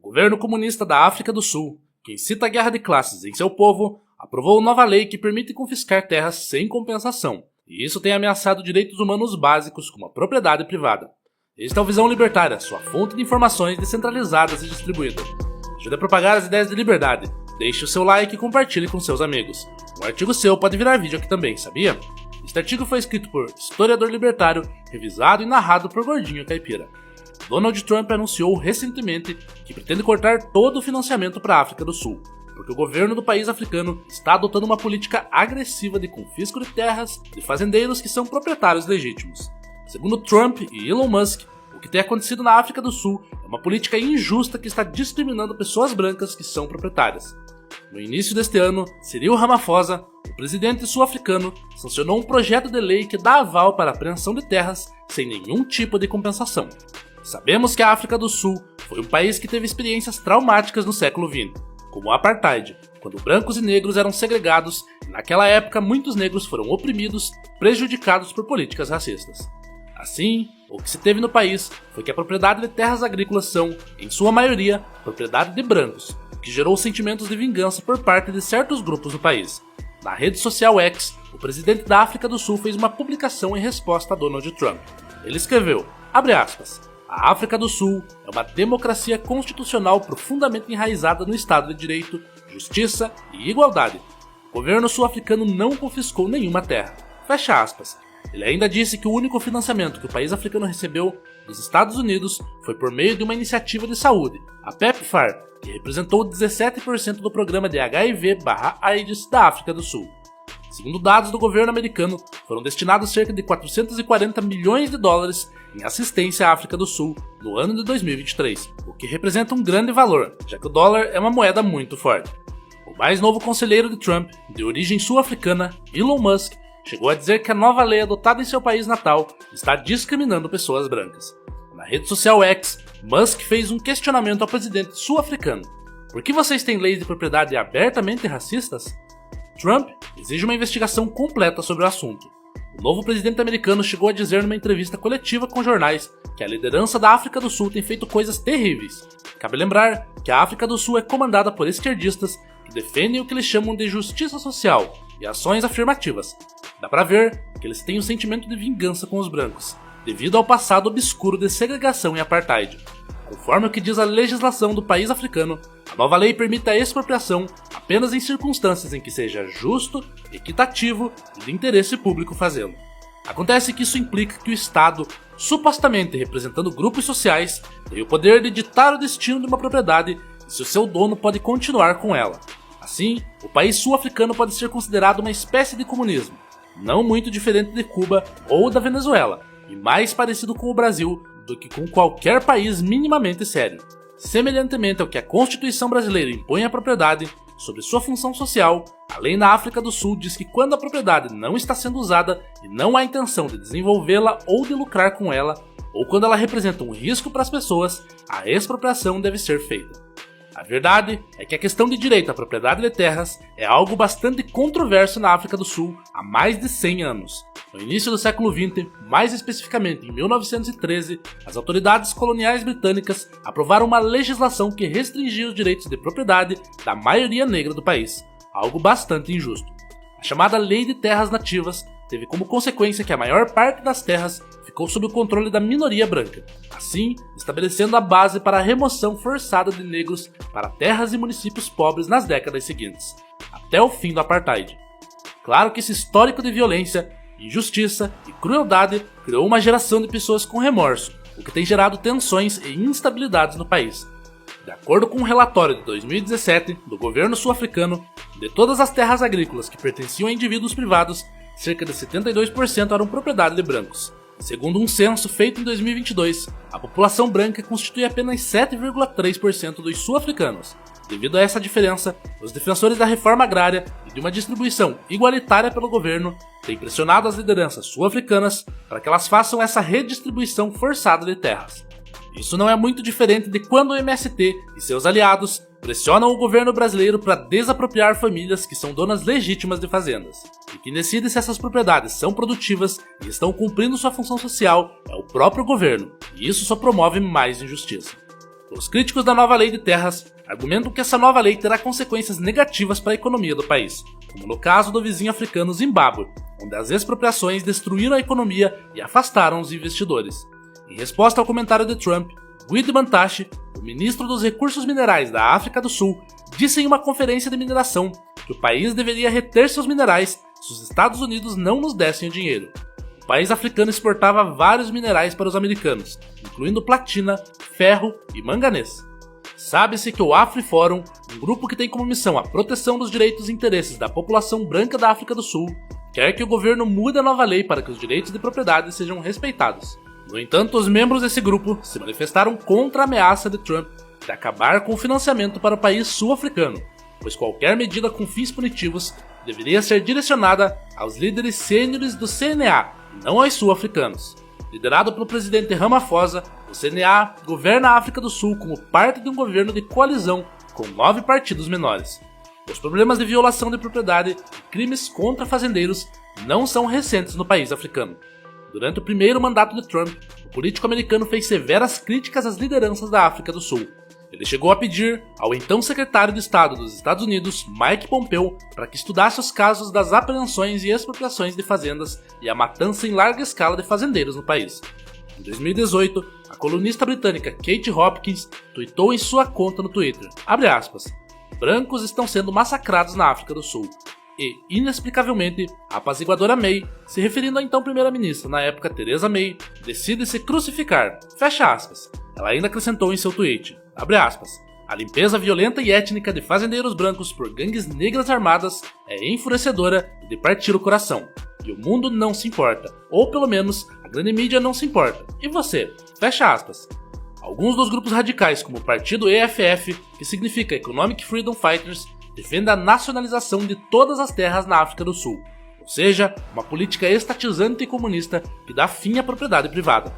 governo comunista da África do Sul, que incita a guerra de classes em seu povo, aprovou nova lei que permite confiscar terras sem compensação, e isso tem ameaçado direitos humanos básicos como a propriedade privada. Este é o Visão Libertária, sua fonte de informações descentralizadas e distribuídas. Ajude a propagar as ideias de liberdade, deixe o seu like e compartilhe com seus amigos. Um artigo seu pode virar vídeo aqui também, sabia? Este artigo foi escrito por historiador libertário, revisado e narrado por Gordinho Caipira. Donald Trump anunciou recentemente que pretende cortar todo o financiamento para a África do Sul, porque o governo do país africano está adotando uma política agressiva de confisco de terras de fazendeiros que são proprietários legítimos. Segundo Trump e Elon Musk, o que tem acontecido na África do Sul é uma política injusta que está discriminando pessoas brancas que são proprietárias. No início deste ano, Cyril Ramaphosa, o presidente sul-africano, sancionou um projeto de lei que dá aval para a apreensão de terras sem nenhum tipo de compensação. Sabemos que a África do Sul foi um país que teve experiências traumáticas no século XX, como o apartheid, quando brancos e negros eram segregados e naquela época muitos negros foram oprimidos, prejudicados por políticas racistas. Assim, o que se teve no país foi que a propriedade de terras agrícolas são, em sua maioria, propriedade de brancos, o que gerou sentimentos de vingança por parte de certos grupos no país. Na rede social X, o presidente da África do Sul fez uma publicação em resposta a Donald Trump. Ele escreveu, abre aspas, a África do Sul é uma democracia constitucional profundamente enraizada no Estado de Direito, Justiça e Igualdade. O governo sul-africano não confiscou nenhuma terra. Fecha aspas. Ele ainda disse que o único financiamento que o país africano recebeu dos Estados Unidos foi por meio de uma iniciativa de saúde, a PEPFAR, que representou 17% do programa de HIV/AIDS da África do Sul. Segundo dados do governo americano, foram destinados cerca de 440 milhões de dólares em assistência à África do Sul no ano de 2023, o que representa um grande valor, já que o dólar é uma moeda muito forte. O mais novo conselheiro de Trump, de origem sul-africana, Elon Musk, chegou a dizer que a nova lei adotada em seu país natal está discriminando pessoas brancas. Na rede social X, Musk fez um questionamento ao presidente sul-africano. Por que vocês têm leis de propriedade abertamente racistas? Trump exige uma investigação completa sobre o assunto. O novo presidente americano chegou a dizer numa entrevista coletiva com jornais que a liderança da África do Sul tem feito coisas terríveis. Cabe lembrar que a África do Sul é comandada por esquerdistas que defendem o que eles chamam de justiça social e ações afirmativas. Dá pra ver que eles têm um sentimento de vingança com os brancos, devido ao passado obscuro de segregação e apartheid. Conforme o que diz a legislação do país africano, a nova lei permite a expropriação apenas em circunstâncias em que seja justo, equitativo e de interesse público fazê-lo. Acontece que isso implica que o Estado, supostamente representando grupos sociais, tem o poder de ditar o destino de uma propriedade e se o seu dono pode continuar com ela. Assim, o país sul-africano pode ser considerado uma espécie de comunismo, não muito diferente de Cuba ou da Venezuela, e mais parecido com o Brasil do que com qualquer país minimamente sério. Semelhantemente ao que a Constituição brasileira impõe à propriedade, sobre sua função social, a lei na África do Sul diz que quando a propriedade não está sendo usada e não há intenção de desenvolvê-la ou de lucrar com ela, ou quando ela representa um risco para as pessoas, a expropriação deve ser feita. A verdade é que a questão de direito à propriedade de terras é algo bastante controverso na África do Sul há mais de 100 anos. No início do século XX, mais especificamente em 1913, as autoridades coloniais britânicas aprovaram uma legislação que restringia os direitos de propriedade da maioria negra do país, algo bastante injusto. A chamada Lei de Terras Nativas teve como consequência que a maior parte das terras ficou sob o controle da minoria branca, assim estabelecendo a base para a remoção forçada de negros para terras e municípios pobres nas décadas seguintes, até o fim do apartheid. Claro que esse histórico de violência, injustiça e crueldade criou uma geração de pessoas com remorso, o que tem gerado tensões e instabilidades no país. De acordo com um relatório de 2017 do governo sul-africano, de todas as terras agrícolas que pertenciam a indivíduos privados, cerca de 72% eram propriedade de brancos. Segundo um censo feito em 2022, a população branca constitui apenas 7,3% dos sul-africanos. Devido a essa diferença, os defensores da reforma agrária e de uma distribuição igualitária pelo governo têm pressionado as lideranças sul-africanas para que elas façam essa redistribuição forçada de terras. Isso não é muito diferente de quando o MST e seus aliados pressionam o governo brasileiro para desapropriar famílias que são donas legítimas de fazendas. E quem decide se essas propriedades são produtivas e estão cumprindo sua função social é o próprio governo, e isso só promove mais injustiça. Os críticos da nova lei de terras argumentam que essa nova lei terá consequências negativas para a economia do país, como no caso do vizinho africano Zimbábue, onde as expropriações destruíram a economia e afastaram os investidores. Em resposta ao comentário de Trump, Gwede Mantashe, o ministro dos Recursos Minerais da África do Sul, disse em uma conferência de mineração que o país deveria reter seus minerais se os Estados Unidos não nos dessem o dinheiro. O país africano exportava vários minerais para os americanos, incluindo platina, ferro e manganês. Sabe-se que o AfriForum, um grupo que tem como missão a proteção dos direitos e interesses da população branca da África do Sul, quer que o governo mude a nova lei para que os direitos de propriedade sejam respeitados. No entanto, os membros desse grupo se manifestaram contra a ameaça de Trump de acabar com o financiamento para o país sul-africano, pois qualquer medida com fins punitivos deveria ser direcionada aos líderes sêniores do CNA, e não aos sul-africanos. Liderado pelo presidente Ramaphosa, o CNA governa a África do Sul como parte de um governo de coalizão com 9 partidos menores. Os problemas de violação de propriedade e crimes contra fazendeiros não são recentes no país africano. Durante o primeiro mandato de Trump, o político americano fez severas críticas às lideranças da África do Sul. Ele chegou a pedir ao então secretário de Estado dos Estados Unidos, Mike Pompeo, para que estudasse os casos das apreensões e expropriações de fazendas e a matança em larga escala de fazendeiros no país. Em 2018, a colunista britânica Kate Hopkins tweetou em sua conta no Twitter, abre aspas, brancos estão sendo massacrados na África do Sul. E, inexplicavelmente, a apaziguadora May, se referindo à então primeira-ministra na época Theresa May, decide se crucificar, fecha aspas. Ela ainda acrescentou em seu tweet, abre aspas, a limpeza violenta e étnica de fazendeiros brancos por gangues negras armadas é enfurecedora e de partir o coração. E o mundo não se importa, ou pelo menos a grande mídia não se importa. E você? Fecha aspas. Alguns dos grupos radicais, como o partido EFF, que significa Economic Freedom Fighters, defende a nacionalização de todas as terras na África do Sul, ou seja, uma política estatizante e comunista que dá fim à propriedade privada.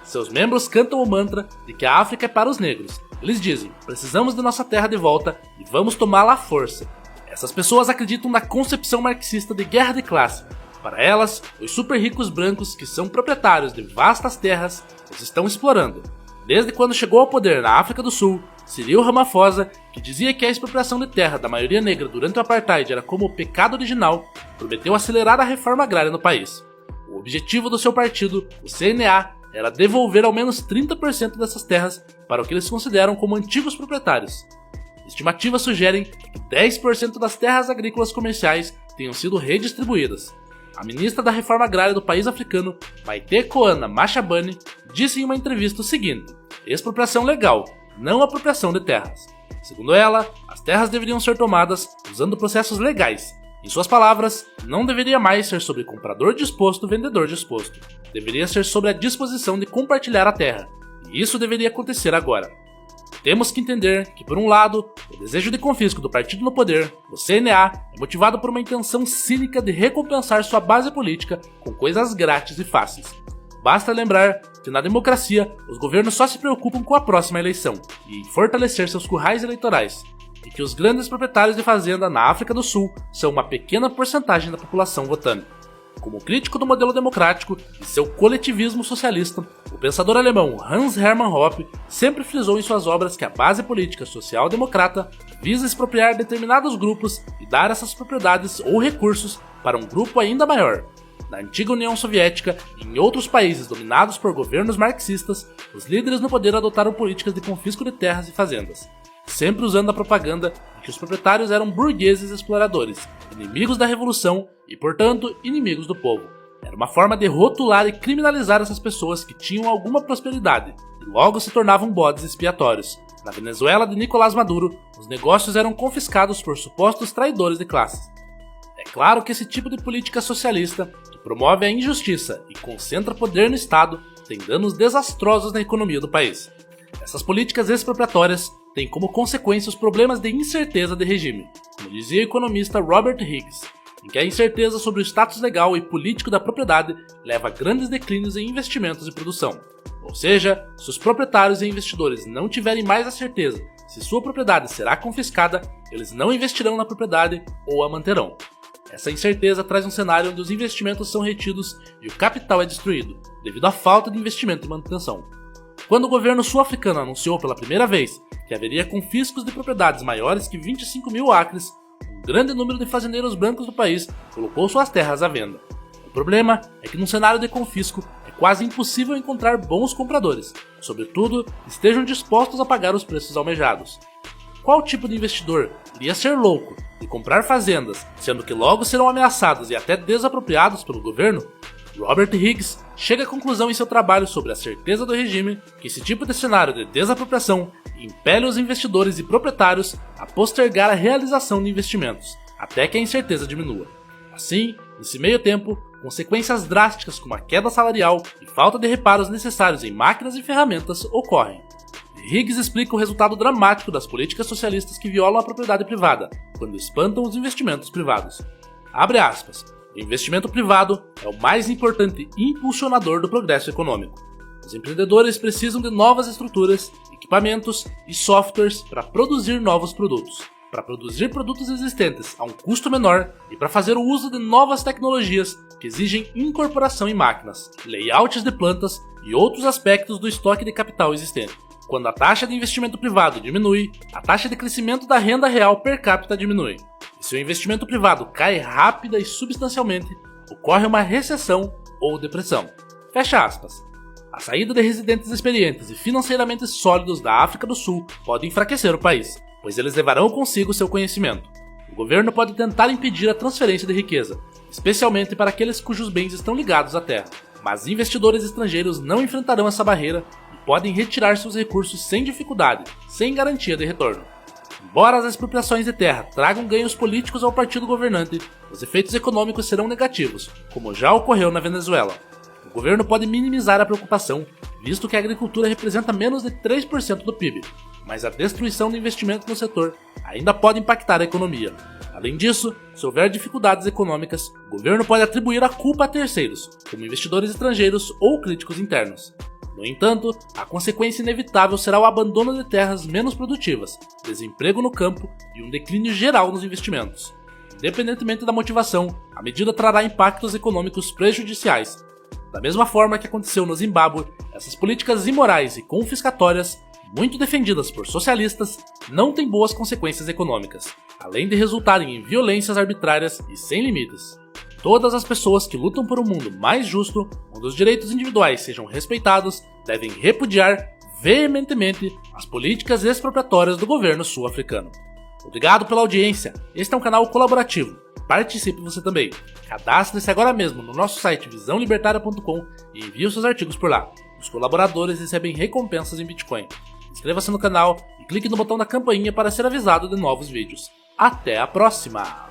Seus membros cantam o mantra de que a África é para os negros. Eles dizem, precisamos de nossa terra de volta e vamos tomá-la à força. Essas pessoas acreditam na concepção marxista de guerra de classe. Para elas, os super ricos brancos que são proprietários de vastas terras os estão explorando. Desde quando chegou ao poder na África do Sul, Cyril Ramaphosa, que dizia que a expropriação de terra da maioria negra durante o apartheid era como o pecado original, prometeu acelerar a reforma agrária no país. O objetivo do seu partido, o CNA, era devolver ao menos 30% dessas terras para o que eles consideram como antigos proprietários. Estimativas sugerem que 10% das terras agrícolas comerciais tenham sido redistribuídas. A ministra da Reforma Agrária do país africano, Maite Koana Mashabane, disse em uma entrevista o seguinte, expropriação legal, não apropriação de terras. Segundo ela, as terras deveriam ser tomadas usando processos legais. Em suas palavras, não deveria mais ser sobre comprador disposto, vendedor disposto. Deveria ser sobre a disposição de compartilhar a terra. E isso deveria acontecer agora. Temos que entender que, por um lado, o desejo de confisco do partido no poder, o CNA, é motivado por uma intenção cínica de recompensar sua base política com coisas grátis e fáceis. Basta lembrar que na democracia, os governos só se preocupam com a próxima eleição e em fortalecer seus currais eleitorais, e que os grandes proprietários de fazenda na África do Sul são uma pequena porcentagem da população votante. Como crítico do modelo democrático e seu coletivismo socialista, o pensador alemão Hans Hermann Hoppe sempre frisou em suas obras que a base política social-democrata visa expropriar determinados grupos e dar essas propriedades ou recursos para um grupo ainda maior. Na antiga União Soviética e em outros países dominados por governos marxistas, os líderes no poder adotaram políticas de confisco de terras e fazendas, sempre usando a propaganda de que os proprietários eram burgueses exploradores, inimigos da revolução e, portanto, inimigos do povo. Era uma forma de rotular e criminalizar essas pessoas que tinham alguma prosperidade e logo se tornavam bodes expiatórios. Na Venezuela de Nicolás Maduro, os negócios eram confiscados por supostos traidores de classes. É claro que esse tipo de política socialista, que promove a injustiça e concentra poder no Estado, tem danos desastrosos na economia do país. Essas políticas expropriatórias têm como consequência os problemas de incerteza de regime, como dizia o economista Robert Higgs, em que a incerteza sobre o status legal e político da propriedade leva a grandes declínios em investimentos e produção. Ou seja, se os proprietários e investidores não tiverem mais a certeza se sua propriedade será confiscada, eles não investirão na propriedade ou a manterão. Essa incerteza traz um cenário onde os investimentos são retidos e o capital é destruído, devido à falta de investimento e manutenção. quando o governo sul-africano anunciou pela primeira vez que haveria confiscos de propriedades maiores que 25 mil acres, um grande número de fazendeiros brancos do país colocou suas terras à venda. O problema é que num cenário de confisco é quase impossível encontrar bons compradores, sobretudo estejam dispostos a pagar os preços almejados. Qual tipo de investidor iria ser louco e comprar fazendas, sendo que logo serão ameaçados e até desapropriados pelo governo? Robert Higgs chega à conclusão em seu trabalho sobre a certeza do regime que esse tipo de cenário de desapropriação impele os investidores e proprietários a postergar a realização de investimentos, até que a incerteza diminua. Assim, nesse meio tempo, consequências drásticas como a queda salarial e falta de reparos necessários em máquinas e ferramentas ocorrem. Higgs explica o resultado dramático das políticas socialistas que violam a propriedade privada, quando espantam os investimentos privados. Abre aspas. O investimento privado é o mais importante impulsionador do progresso econômico. Os empreendedores precisam de novas estruturas, equipamentos e softwares para produzir novos produtos, para produzir produtos existentes a um custo menor e para fazer o uso de novas tecnologias que exigem incorporação em máquinas, layouts de plantas e outros aspectos do estoque de capital existente. Quando a taxa de investimento privado diminui, a taxa de crescimento da renda real per capita diminui. E se o investimento privado cai rápida e substancialmente, ocorre uma recessão ou depressão. Fecha aspas. A saída de residentes experientes e financeiramente sólidos da África do Sul pode enfraquecer o país, pois eles levarão consigo seu conhecimento. O governo pode tentar impedir a transferência de riqueza, especialmente para aqueles cujos bens estão ligados à terra. Mas investidores estrangeiros não enfrentarão essa barreira e podem retirar seus recursos sem dificuldade, sem garantia de retorno. Embora as expropriações de terra tragam ganhos políticos ao partido governante, os efeitos econômicos serão negativos, como já ocorreu na Venezuela. O governo pode minimizar a preocupação, visto que a agricultura representa menos de 3% do PIB, mas a destruição do investimento no setor ainda pode impactar a economia. Além disso, se houver dificuldades econômicas, o governo pode atribuir a culpa a terceiros, como investidores estrangeiros ou críticos internos. No entanto, a consequência inevitável será o abandono de terras menos produtivas, desemprego no campo e um declínio geral nos investimentos. Independentemente da motivação, a medida trará impactos econômicos prejudiciais. Da mesma forma que aconteceu no Zimbábue, essas políticas imorais e confiscatórias, muito defendidas por socialistas, não têm boas consequências econômicas, além de resultarem em violências arbitrárias e sem limites. Todas as pessoas que lutam por um mundo mais justo, onde os direitos individuais sejam respeitados, devem repudiar veementemente as políticas expropriatórias do governo sul-africano. Obrigado pela audiência, este é um canal colaborativo, participe você também. Cadastre-se agora mesmo no nosso site visãolibertaria.com e envie os seus artigos por lá. Os colaboradores recebem recompensas em Bitcoin. Inscreva-se no canal e clique no botão da campainha para ser avisado de novos vídeos. Até a próxima!